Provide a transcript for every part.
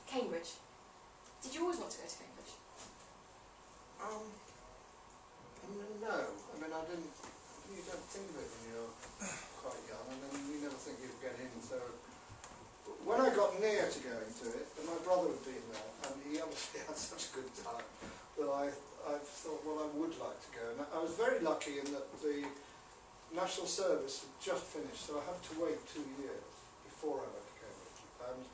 Cambridge. Did you always want to go to Cambridge? No. I mean, I didn't. You don't think of it when you're quite young, and then you never think you'd get in. So when I got near to going to it, and my brother had been there, and he obviously had such a good time that I thought, well, I would like to go. And I was very lucky in that the National Service had just finished, so I had to wait 2 years before I went to Cambridge. And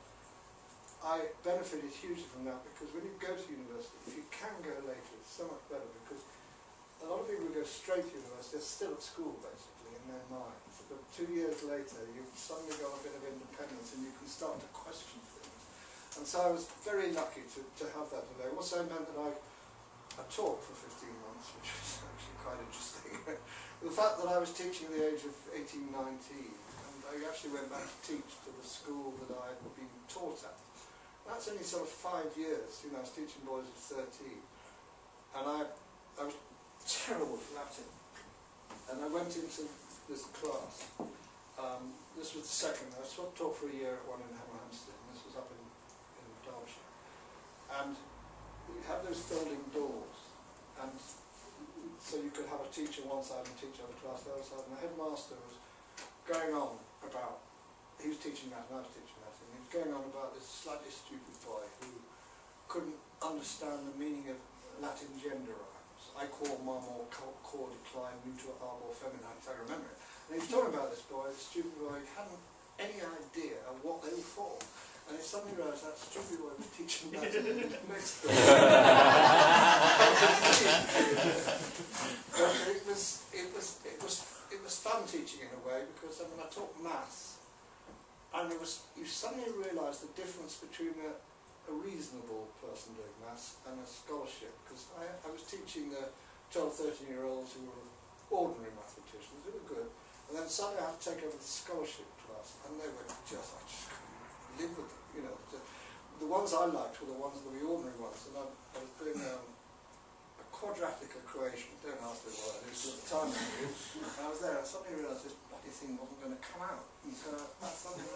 I benefited hugely from that, because when you go to university, if you can go later, it's so much better, because a lot of people who go straight to university are still at school, basically, in their minds. But 2 years later, you've suddenly got a bit of independence and you can start to question things. And so I was very lucky to have that today. It also meant that I taught for 15 months, which was actually quite interesting. The fact that I was teaching at the age of 18, 19, and I actually went back to teach to the school that I had been taught at. That's only sort of 5 years. You know, I was teaching boys of 13. And I was terrible at Latin, and I went into this class. This was the second. I taught for a year at one in Hampstead, and this was up in Derbyshire. And we had those folding doors, and so you could have a teacher one side and a teacher on the class the other side. And the headmaster was going on about, he was teaching Latin, I was teaching Latin, and he was going on about this slightly stupid boy who couldn't understand the meaning of Latin gender rhymes. I call mum or core decline, neutral arbor feminine, if I remember it. And he was talking about this boy, this stupid boy, who hadn't any idea of what they were for. And he suddenly realised that stupid boy was teaching Latin in the next book. But it was fun teaching in a way, because I mean, I taught maths, and you suddenly realise the difference between a reasonable person doing maths and a scholarship, because I was teaching the 12, 13-year-olds who were ordinary mathematicians, who were good, and then suddenly I had to take over the scholarship class, and they were just, I just couldn't live with them, you know. The ones I liked were the ones that were the ordinary ones, and I was doing a quadratic equation, don't ask me what it is, at the time I was there, and I suddenly realised this bloody thing wasn't going to come out, and so I suddenly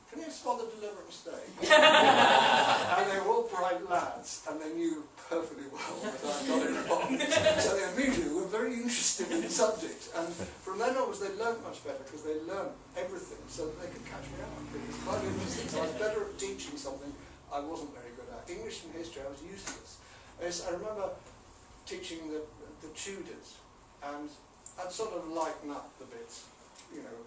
can you spot the deliberate mistake? And they were all bright lads, and they knew perfectly well that I got it wrong. So they immediately were very interested in the subject. And from then onwards they learned much better, because they learned everything so that they could catch me up. It was quite interesting. So I was better at teaching something I wasn't very good at. English and history I was useless. I remember teaching the Tudors, and I'd sort of lighten up the bits, you know.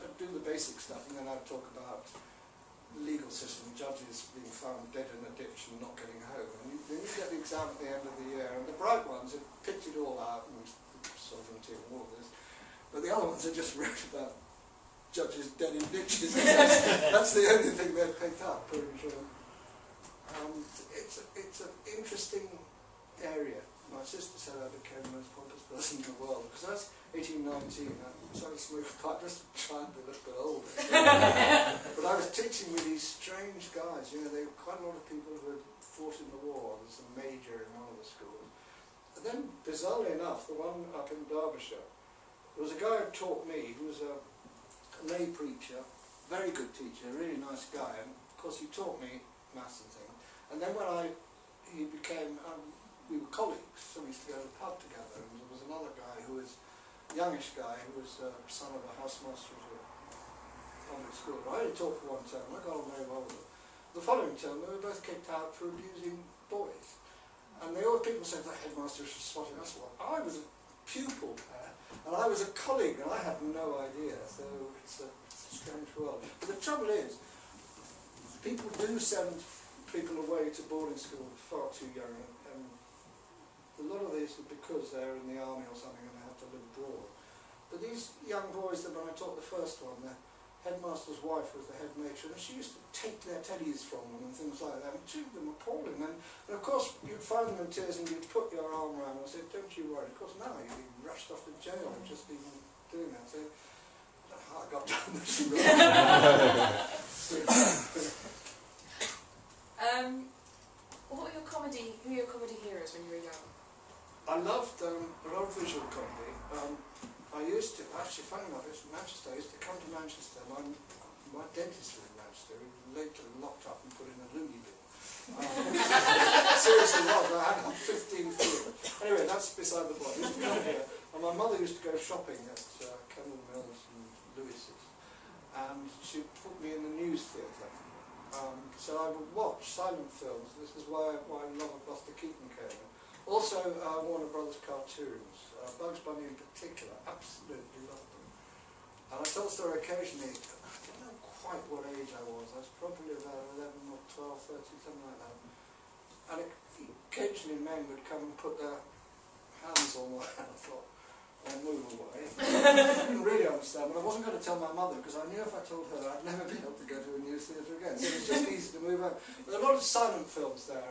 I'd do the basic stuff, and then I'd talk about the legal system, judges being found dead in a ditch and not getting home. And then you get the exam at the end of the year, and the bright ones have picked it all out and sovereignty and all this, but the other ones are just wrote about judges dead in ditches. That's the only thing they've picked up. And, it's an interesting area. My sister said I became the most pompous person in the world, because I was 18, 19, I started smoking a pipe just to try and be a little bit older. But I was teaching with these strange guys, you know, they were quite a lot of people who had fought in the war. There was a major in one of the schools. And then, bizarrely enough, the one up in Derbyshire, there was a guy who taught me, who was a lay preacher, very good teacher, a really nice guy, and of course he taught me maths and things. And then when he became, we were colleagues, so we used to go to the pub together, and there was another guy who was, a youngish guy, who was son of a housemaster of a public school. I only taught for one term, I got on very well with him. The following term, they were both kicked out for abusing boys. And people said that headmaster was spotting us. Well, I was a pupil there, and I was a colleague, and I had no idea, so it's a strange world. But the trouble is, people do send people away to boarding school far too young, and a lot of these are because they're in the army or something and they have to live abroad. But these young boys, that when I taught the first one, the headmaster's wife was the head matron, and she used to take their teddies from them and things like that, and treat them appalling. And of course, you'd find them in tears and you'd put your arm around them and say, don't you worry. Of course, now you'd be rushed off to jail for just even doing that. So, I don't know how I got down this road. What were your comedy, who were your comedy heroes when you were young? I loved a lot of visual comedy. I used to, actually funny enough, it's Manchester, I used to come to Manchester, my dentist was in Manchester. managed to. He was later locked up and put in a loony bin. Seriously was, I had 15 feet. Anyway, that's beside the point. He used to come here, and my mother used to go shopping at Kendall Mills and Lewis's, and she put me in the news theatre. So I would watch silent films. This is why love of Buster Keaton came in. Also, Warner Brothers cartoons. Bugs Bunny in particular, absolutely loved them. And I tell the story occasionally. I don't know quite what age I was. I was probably about 11 or 12, 13, something like that. And occasionally men would come and put their hands on my hand. I thought, I'll move away. I didn't really understand, but I wasn't going to tell my mother because I knew if I told her I'd never be able to go to a news theatre again. So it was just easy to move on. There are a lot of silent films there.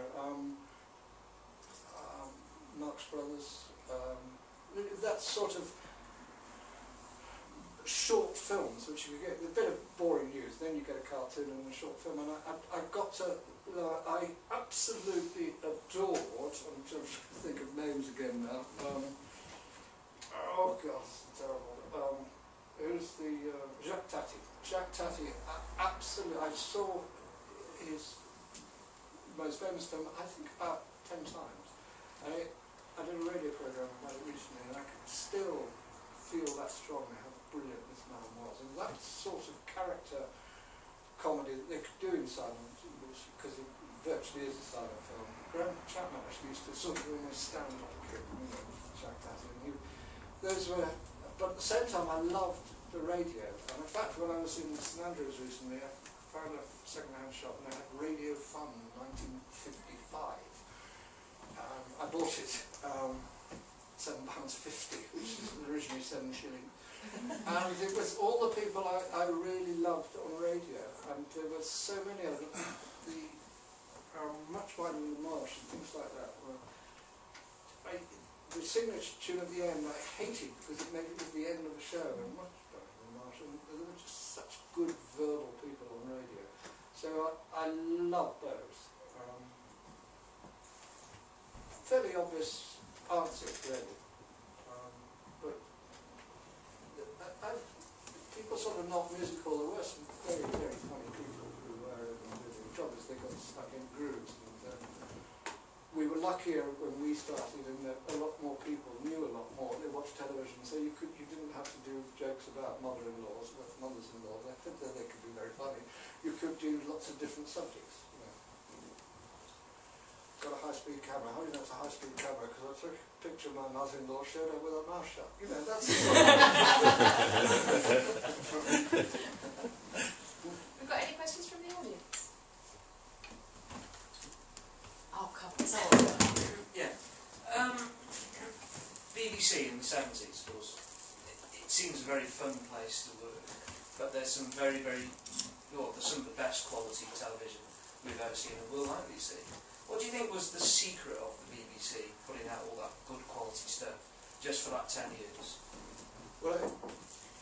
Marx Brothers. That sort of short films, which you get a bit of boring news, then you get a cartoon and a short film, and I got to, I absolutely adored, I'm trying to think of names again now, oh god, terrible, who's the, Jacques Tati. Jacques Tati, absolutely, I saw his most famous film, I think about 10 times, and I did a radio programme about it recently, and I can still feel that strongly how brilliant this man was. And that sort of character comedy that they could do in silent, because it virtually is a silent film. Graham Chapman actually used to sort of almost stand like it, Jack Tatty. Those were, but at the same time I loved the radio. And in fact, when I was in St Andrews recently, I found a second-hand shop and they had Radio Fun 1955. I bought it, £7.50, which was originally 7 shillings. And it was all the people I really loved on radio, and there were so many of them. The Much Wider Than the Marsh and things like that. The signature tune at the end I hated because it made it at the end of the show, and Much Wider Than the Marsh, and there were just such good verbal people on radio. So I loved those. Fairly obvious answer, really. But people sort of not musical. There were some very, very funny people who were doing the job as they got stuck in grooves. And, we were luckier when we started in that a lot more people knew a lot more. They watched television, so you didn't have to do jokes about mother-in-laws with mothers-in-laws. I think that they could be very funny. You could do lots of different subjects. Got a high-speed camera. How do you know it's a high-speed camera? Because I took a picture of my mother-in-law, showed her with her mouth shut. You know, that's... We've got any questions from the audience? Oh, come on. Yeah. BBC in the 70s was... It seems a very fun place to work, but there's some very, there's some of the best quality television we've ever seen in the world, like BBC. What do you think was the secret of the BBC putting out all that good quality stuff just for that 10 years? Well,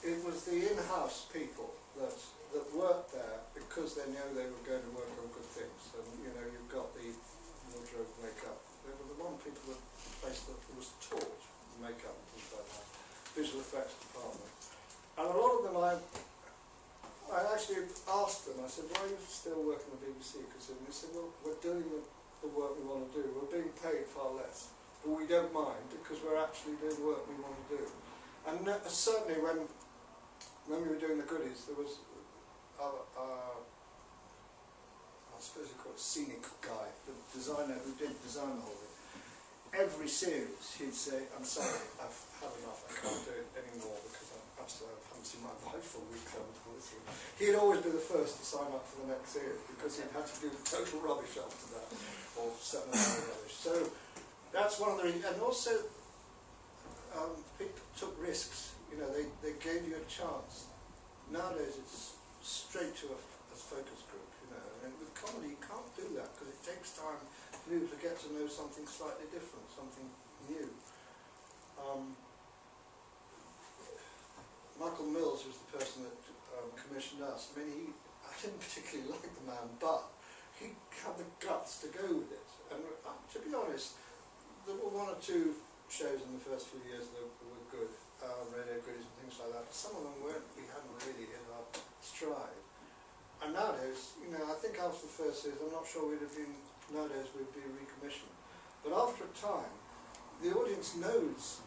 it was the in-house people that worked there because they knew they were going to work on good things. And you know, you've got the wardrobe, makeup. They were the one people that place that was taught makeup and things like that. Visual effects department. And a lot of them I actually asked them, I said, why are you still working at the BBC? Because they said, well, we're doing the work we want to do. We're being paid far less, but we don't mind because we're actually doing the work we want to do. And certainly when we were doing the goodies, there was I suppose you call it scenic guy, the designer who did design the whole thing. Every series he'd say, I'm sorry, I've had enough, I can't do it anymore because I haven't seen my wife for a week. He'd always be the first to sign up for the next series because he'd had to do total rubbish after that, or 7 hours rubbish. So that's one of the reasons. And also, people took risks. You know, they gave you a chance. Nowadays, it's straight to a focus group. You know, and with comedy, you can't do that because it takes time for people to get to know something slightly different, something new. Michael Mills was the person that commissioned us. I mean, I didn't particularly like the man, but he had the guts to go with it. And to be honest, there were 1 or 2 shows in the first few years that were good, radio goodies and things like that. But some of them weren't. We hadn't really hit our stride. And nowadays, you know, I think after the first series, I'm not sure nowadays we'd be recommissioned. But after a time, the audience knows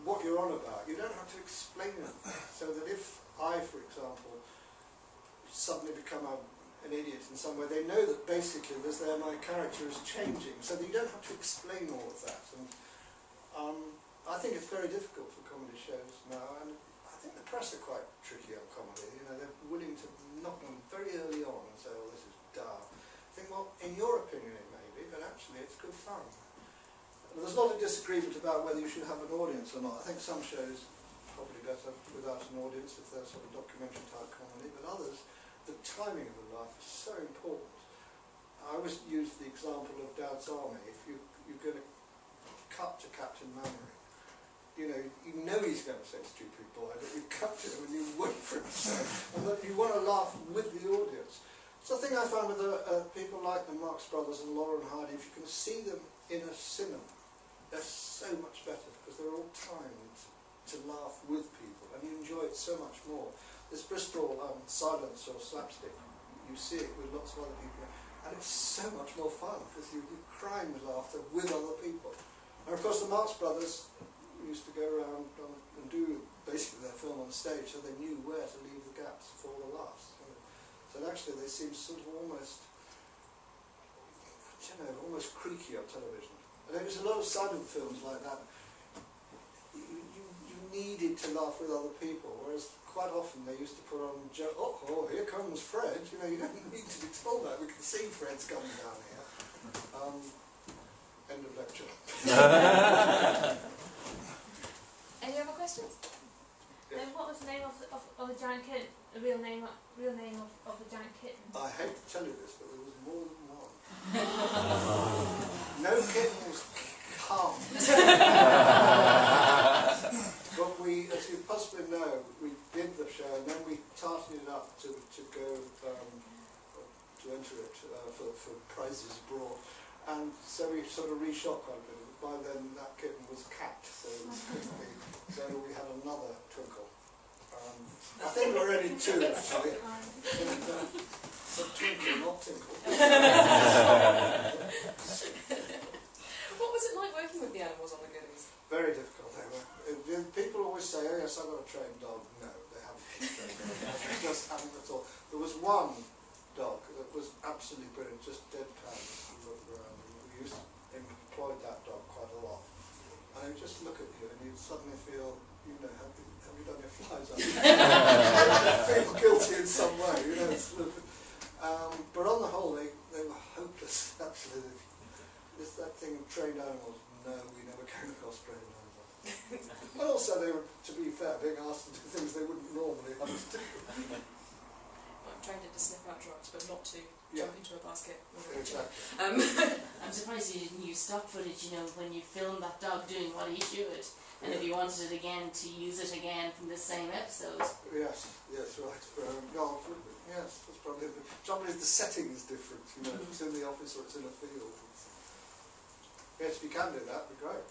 what you're on about. You don't have to explain it. So that if I, for example, suddenly become an idiot in some way, they know that basically my character is changing, so that you don't have to explain all of that. And I think it's very difficult for comedy shows now, and I think the press are quite tricky on comedy. You know, they're willing to knock them very early on and say, "Oh, this is dull." I think, well, in your opinion it may be, but actually it's good fun. There's not a disagreement about whether you should have an audience or not. I think some shows probably better without an audience if they're sort of documentary type comedy, but others, the timing of the laugh is so important. I always use the example of Dad's Army. If you're going to cut to Captain Mannering, you know he's going to say stupid boy, but you cut to him and you wait for him to say, and then you want to laugh with the audience. So the thing I found with people like the Marx Brothers and Laura and Hardy, if you can see them in a cinema, they're so much better because they're all timed to laugh with people, and you enjoy it so much more. This Bristol silence or slapstick, you see it with lots of other people, and it's so much more fun because you're crying with laughter with other people. And of course the Marx Brothers used to go around and do basically their film on the stage, so they knew where to leave the gaps for the laughs. So actually they seem sort of almost, almost creaky on television. And there was a lot of silent films like that. You needed to laugh with other people, whereas quite often they used to put on oh, here comes Fred. You know, you don't need to be told that. We can see Fred's coming down here. End of lecture. Any other questions? Yes. What was the name of the giant kitten? The real name of the giant kitten? I hate to tell you this, but there was more than one. No kitten was calm. But we, as you possibly know, we did the show and then we tarted it up to go to enter it for prizes abroad. And so we sort of reshot quite a bit. By then that kitten was capped, so we had another twinkle. I think there were only two actually. So twinkle, not tinkle. What was it like working with the animals on the goodies? Very difficult. They were. People always say, "Oh yes, I've got a trained dog." No, they haven't been trained. They just haven't at all. There was one dog that was absolutely brilliant, just deadpan. We used to employ that dog quite a lot, and he'd just look at you, and you'd suddenly feel, have you done your flies up? Feel guilty in some way, but on the whole, they were hopeless. Actually, it's that thing of trained animals. No, we never came across trained animals. But also, they were, to be fair, being asked to do things they wouldn't normally have to do. I'm trained it to sniff out drugs, but not to jump into a basket. Exactly. I'm surprised you didn't use stock footage, when you filmed that dog doing what he should. And if you wanted it again, to use it again from the same episode. Yes, right. Yes, that's probably the trouble is the setting is different, if it's in the office or it's in a field. Yes, if you can do that, it'd be great.